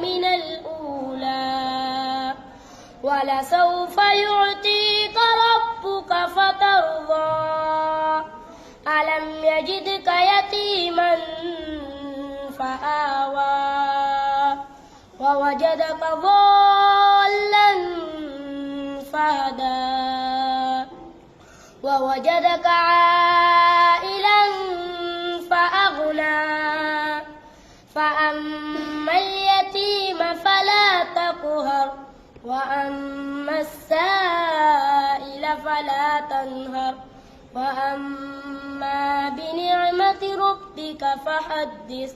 من الأولى ولسوف يعطيك ربك فترضى ألم يجدك يتيما فآوى ووجدك ضالا فهدى ووجدك عائلا فأغنى فأما اليتيم فلا تقهر وأما السائل فلا تنهر وأما بنعمة ربك فحدث